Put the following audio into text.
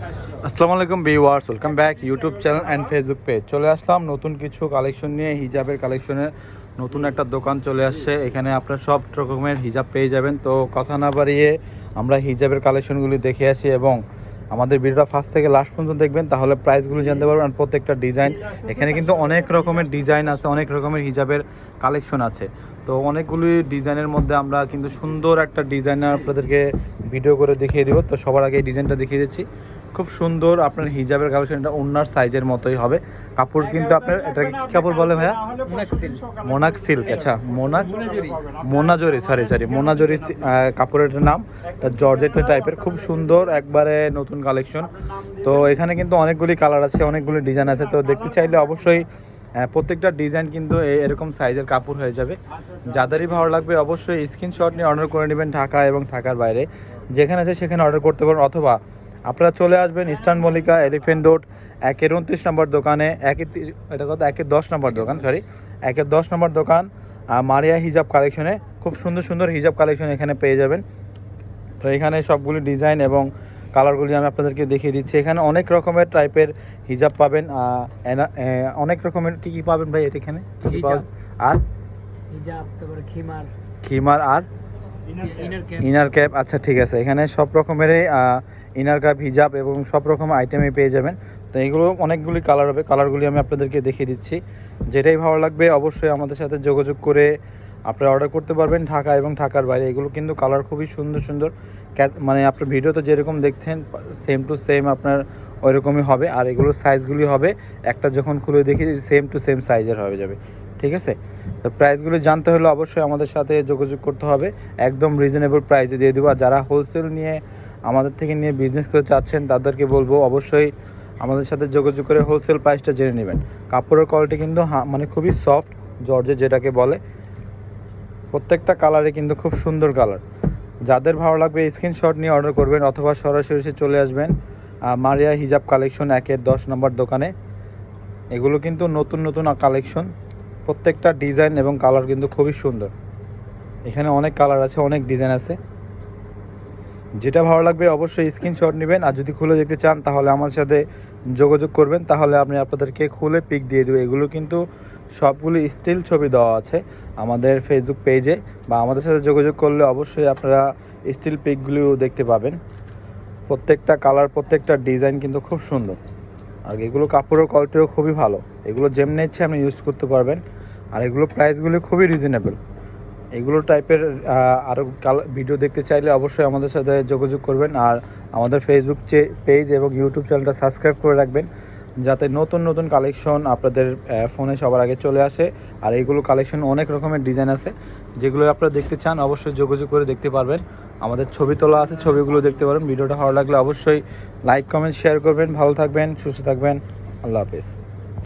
আসসালামু আলাইকুম viewers, welcome back YouTube channel and Facebook page. চলে আসলাম নতুন কিছু কালেকশন নিয়ে। হিজাবের কালেকশনের নতুন একটা দোকান চলে আসছে। এখানে আপনার সব রকমের হিজাব পেয়ে যাবেন। তো কথা না বাড়িয়ে আমরা হিজাবের কালেকশনগুলি দেখে আসি এবং আমাদের ভিডিওটা ফার্স্ট থেকে লাস্ট পর্যন্ত দেখবেন, তাহলে প্রাইসগুলো জানতে পারবেন। আর প্রত্যেকটা ডিজাইন, এখানে কিন্তু অনেক রকমের ডিজাইন আছে, অনেক রকমের হিজাবের কালেকশন আছে। তো অনেকগুলি ডিজাইনের মধ্যে আমরা কিন্তু সুন্দর একটা ডিজাইনার আপনাদেরকে ভিডিও করে দেখিয়ে দেবো। তো সবার আগে এই ডিজাইনটা দেখিয়ে দিচ্ছি। খুব সুন্দর আপনার হিজাবের কালেকশন, এটা ওনার সাইজের মতোই হবে। কাপড় কিন্তু আপনার এটা কি কাপড় বলে ভাইয়া? Monk silk. আচ্ছা, মোনাজরি মোনাজরি কাপড়ের নাম। জর্জেটের টাইপের, খুব সুন্দর একবারে নতুন কালেকশন। তো এখানে কিন্তু অনেকগুলি কালার আছে, অনেকগুলি ডিজাইন আছে। তো দেখতে চাইলে অবশ্যই প্রত্যেকটা ডিজাইন কিন্তু এরকম সাইজের কাপড় হয়ে যাবে। যাদেরই ভালো লাগবে অবশ্যই স্ক্রিনশট নিয়ে অর্ডার করে নেবেন। ঢাকা এবং ঢাকার বাইরে যেখানে আছে সেখানে অর্ডার করতে পারেন, অথবা আপনারা চলে আসবেন ইস্টার্ন মল্লিকা এলিফেন্ট রোড 1-29 নম্বর দোকানে। এটা কত 1-10 নম্বর দোকান, সরি 1-10 নম্বর দোকান মারিয়া হিজাব কালেকশনে। খুব সুন্দর সুন্দর হিজাব কালেকশন এখানে পেয়ে যাবেন। তো এখানে সবগুলি ডিজাইন এবং কালারগুলি আমি আপনাদেরকে দেখিয়ে দিচ্ছি। এখানে অনেক রকমের টাইপের হিজাব পাবেন, অনেক রকমের কী পাবেন ভাই এখানে? আর হিজাব, তারপরে খিমার আর ইনার ক্যাপ। আচ্ছা ঠিক আছে, এখানে সব রকমেরই ইনার ক্যাপ, হিজাব এবং সব রকম আইটেমই পেয়ে যাবেন। তো এগুলো অনেকগুলি কালার হবে, কালারগুলি আমি আপনাদেরকে দেখিয়ে দিচ্ছি। যেটাই ভালো লাগবে অবশ্যই আমাদের সাথে যোগাযোগ করে আপনারা অর্ডার করতে পারবেন ঢাকা এবং ঢাকার বাইরে। এগুলো কিন্তু কালার খুবই সুন্দর সুন্দর, মানে আপনার ভিডিওতে যেরকম দেখছেন সেম টু সেম আপনার ওই রকমই হবে। আর এগুলোর সাইজগুলি হবে, একটা যখন খুলে দেখি সেম টু সেম সাইজের হয়ে যাবে। ঠিক আছে, তো প্রাইসগুলো জানতে হলে অবশ্যই আমাদের সাথে যোগাযোগ করতে হবে। একদম রিজনেবল প্রাইসে দিয়ে দেবো। আর যারা হোলসেল নিয়ে আমাদের থেকে নিয়ে বিজনেস করতে চাচ্ছেন তাদেরকে বলবো অবশ্যই আমাদের সাথে যোগাযোগ করে হোলসেল প্রাইসটা জেনে নেবেন। কাপড়ের কোয়ালিটি কিন্তু মানে খুবই সফট, জর্জেট যেটাকে বলে। প্রত্যেকটা কালারে কিন্তু খুব সুন্দর কালার। যাদের ভালো লাগবে স্ক্রিনশট নিয়ে অর্ডার করবেন, অথবা সরাসরি এসে চলে আসবেন মারিয়া হিজাব কালেকশন 1-10 নম্বর দোকানে। এগুলো কিন্তু নতুন নতুন কালেকশন, প্রত্যেকটা ডিজাইন এবং কালার কিন্তু খুবই সুন্দর। এখানে অনেক কালার আছে, অনেক ডিজাইন আছে। যেটা ভালো লাগবে অবশ্যই স্ক্রিনশট নেবেন। আর যদি খুলে দেখতে চান তাহলে আমার সাথে যোগাযোগ করবেন, তাহলে আমি আপনাদেরকে খুলে পিক দিয়ে দেবো। এগুলো কিন্তু সবগুলো স্টিল ছবি দেওয়া আছে আমাদের ফেসবুক পেজে, বা আমাদের সাথে যোগাযোগ করলে অবশ্যই আপনারা স্টিল পিকগুলিও দেখতে পাবেন। প্রত্যেকটা কালার, প্রত্যেকটা ডিজাইন কিন্তু খুব সুন্দর। আর এগুলো কাপড়ের কোয়ালিটিও খুবই ভালো। এগুলো যেমনি ইচ্ছে আপনি ইউজ করতে পারবেন। আর এগুলো প্রাইসগুলি খুবই রিজনেবল। এগুলো টাইপের আরও ভিডিও দেখতে চাইলে অবশ্যই আমাদের সাথে যোগাযোগ করবেন। আর আমাদের ফেসবুক পেজ এবং ইউটিউব চ্যানেলটা সাবস্ক্রাইব করে রাখবেন, যাতে নতুন নতুন কালেকশন আপনাদের ফোনে সবার আগে চলে আসে। আর এইগুলো কালেকশন অনেক রকমের ডিজাইন আছে, যেগুলো আপনারা দেখতে চান অবশ্যই যোগাযোগ করে দেখতে পারবেন। আমাদের ছবি তোলা আছে, ছবিগুলো দেখতে পারেন। ভিডিওটা ভালো লাগলে অবশ্যই লাইক, কমেন্ট, শেয়ার করবেন। ভালো থাকবেন, সুস্থ থাকবেন। আল্লাহ হাফেজ।